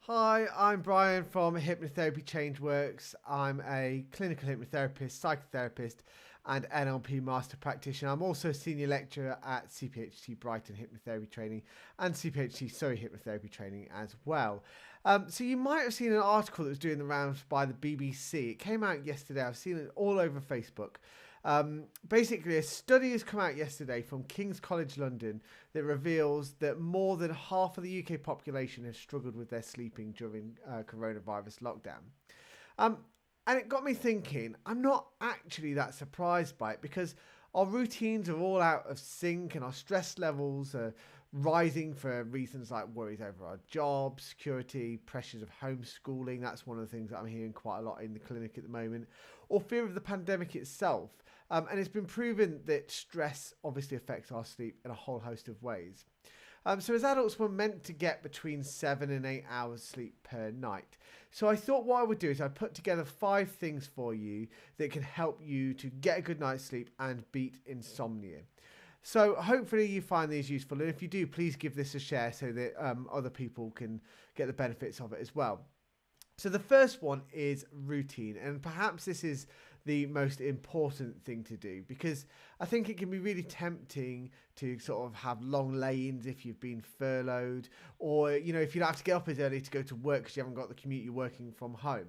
Hi, I'm Brian from Hypnotherapy Changeworks. I'm a clinical hypnotherapist, psychotherapist, and NLP master practitioner. I'm also a senior lecturer at CPHT Brighton Hypnotherapy Training and CPHT Surrey Hypnotherapy Training as well. So you might have seen an article that was doing the rounds by the BBC. It came out yesterday. I've seen it all over Facebook. Basically, a study has come out yesterday from King's College London that reveals that more than half of the UK population has struggled with their sleeping during coronavirus lockdown. Um, and it got me thinking, I'm not actually that surprised by it because our routines are all out of sync and our stress levels are rising for reasons like worries over our job, security, pressures of homeschooling. That's one of the things that I'm hearing quite a lot in the clinic at the moment, or fear of the pandemic itself. And it's been proven that stress obviously affects our sleep in a whole host of ways. So as adults, we're meant to get between 7 and 8 hours sleep per night. So I thought what I would do is I'd put together 5 things for you that can help you to get a good night's sleep and beat insomnia. So hopefully you find these useful, and if you do, please give this a share so that other people can get the benefits of it as well. So the first one is routine, and perhaps this is the most important thing to do because I think it can be really tempting to sort of have long lay-ins if you've been furloughed, or if you don't have to get up as early to go to work because you haven't got the commute, you're working from home.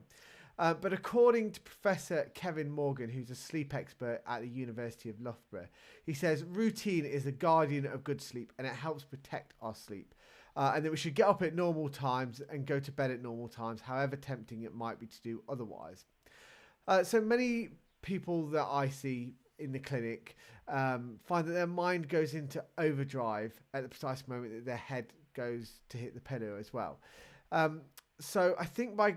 But according to Professor Kevin Morgan, who's a sleep expert at the University of Loughborough, he says routine is the guardian of good sleep and it helps protect our sleep. And that we should get up at normal times and go to bed at normal times, however tempting it might be to do otherwise. So many people that I see in the clinic find that their mind goes into overdrive at the precise moment that their head goes to hit the pillow as well. So I think by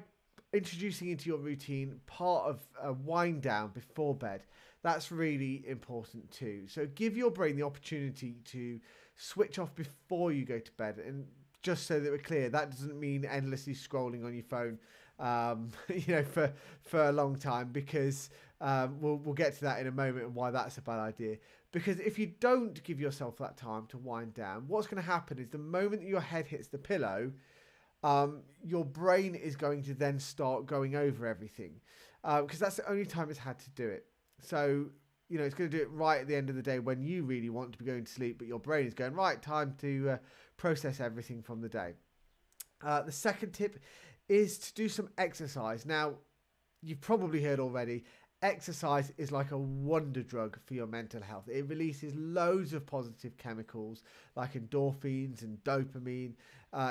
introducing into your routine part of a wind down before bed, that's really important too. So give your brain the opportunity to switch off before you go to bed. And just so that we're clear, that doesn't mean endlessly scrolling on your phone for a long time, because we'll get to that in a moment and why that's a bad idea. Because if you don't give yourself that time to wind down, what's going to happen is the moment that your head hits the pillow, your brain is going to then start going over everything, because that's the only time it's had to do it. So it's going to do it right at the end of the day when you really want to be going to sleep, but your brain is going, right, time to process everything from the day. The second tip is to do some exercise. Now, you've probably heard already, exercise is like a wonder drug for your mental health. It releases loads of positive chemicals like endorphins and dopamine.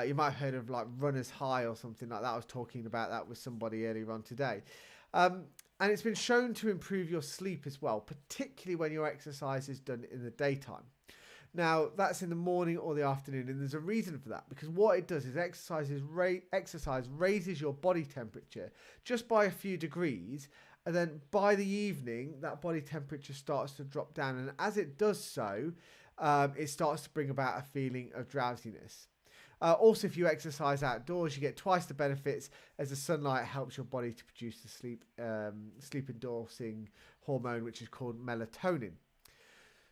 You might have heard of like runner's high or something like that. I was talking about that with somebody earlier on today. And it's been shown to improve your sleep as well, particularly when your exercise is done in the daytime. Now, that's in the morning or the afternoon, and there's a reason for that, because what it does is exercise raises your body temperature just by a few degrees, and then by the evening, that body temperature starts to drop down, and as it does so, it starts to bring about a feeling of drowsiness. Also, if you exercise outdoors, you get twice the benefits, as the sunlight helps your body to produce the sleep-inducing hormone, which is called melatonin.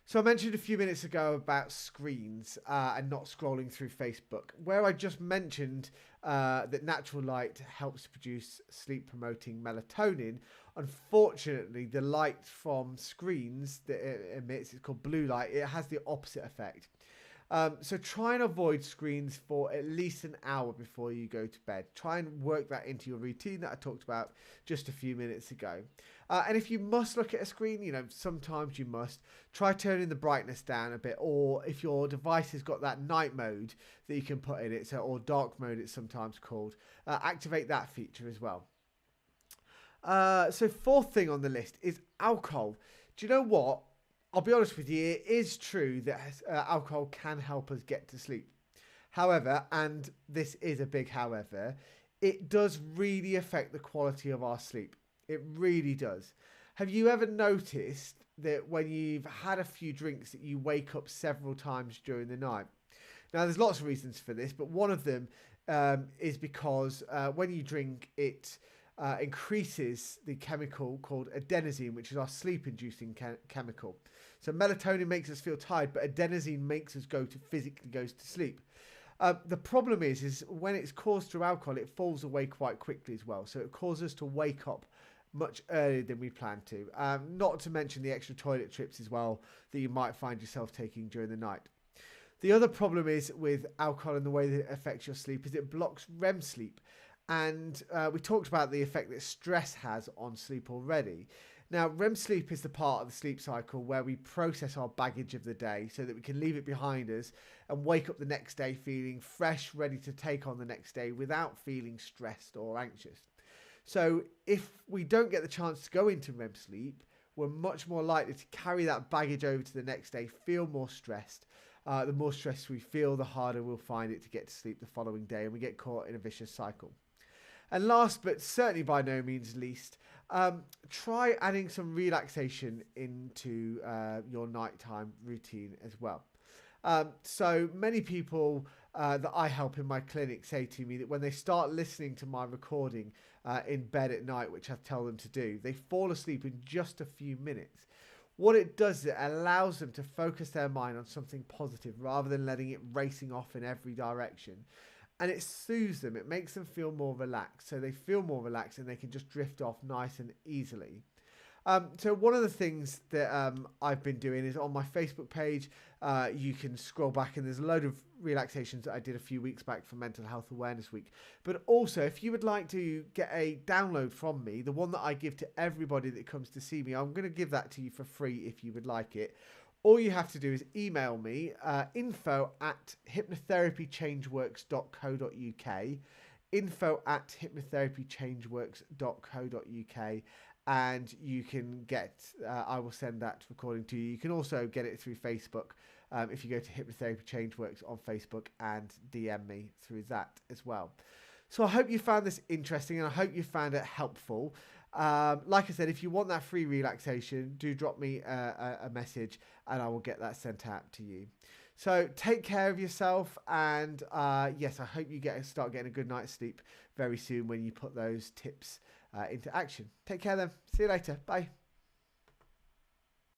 So I mentioned a few minutes ago about screens and not scrolling through Facebook, where I just mentioned that natural light helps produce sleep-promoting melatonin. Unfortunately, the light from screens that it emits, it's called blue light, it has the opposite effect. So try and avoid screens for at least an hour before you go to bed. Try and work that into your routine that I talked about just a few minutes ago. And if you must look at a screen, sometimes you must, try turning the brightness down a bit, or if your device has got that night mode that you can put in it, or dark mode it's sometimes called, activate that feature as well. So fourth thing on the list is alcohol. Do you know what? I'll be honest with you, it is true that alcohol can help us get to sleep. However, and this is a big however, it does really affect the quality of our sleep. It really does. Have you ever noticed that when you've had a few drinks that you wake up several times during the night? Now, there's lots of reasons for this, but one of them is because when you drink, it increases the chemical called adenosine, which is our sleep-inducing chemical. So melatonin makes us feel tired, but adenosine makes us physically go to sleep. The problem is when it's caused through alcohol, it falls away quite quickly as well. So it causes us to wake up much earlier than we plan to. Not to mention the extra toilet trips as well that you might find yourself taking during the night. The other problem is with alcohol and the way that it affects your sleep is it blocks REM sleep. And we talked about the effect that stress has on sleep already. Now, REM sleep is the part of the sleep cycle where we process our baggage of the day so that we can leave it behind us and wake up the next day feeling fresh, ready to take on the next day without feeling stressed or anxious. So if we don't get the chance to go into REM sleep, we're much more likely to carry that baggage over to the next day, feel more stressed. The more stressed we feel, the harder we'll find it to get to sleep the following day, and we get caught in a vicious cycle. And last, but certainly by no means least, try adding some relaxation into your nighttime routine as well. So many people that I help in my clinic say to me that when they start listening to my recording in bed at night, which I tell them to do, they fall asleep in just a few minutes. What it does is it allows them to focus their mind on something positive rather than letting it racing off in every direction. And it soothes them. It makes them feel more relaxed. So they feel more relaxed and they can just drift off nice and easily. So one of the things that I've been doing is on my Facebook page, you can scroll back and there's a load of relaxations that I did a few weeks back for Mental Health Awareness Week. But also, if you would like to get a download from me, the one that I give to everybody that comes to see me, I'm going to give that to you for free if you would like it. All you have to do is email me, info@hypnotherapychangeworks.co.uk, info@hypnotherapychangeworks.co.uk, and you can get, I will send that recording to you. You can also get it through Facebook if you go to Hypnotherapy Changeworks on Facebook and DM me through that as well. So I hope you found this interesting and I hope you found it helpful. Like I said, if you want that free relaxation, do drop me a message and I will get that sent out to you. So take care of yourself, and yes, I hope you start getting a good night's sleep very soon when you put those tips into action. Take care then. See you later. Bye.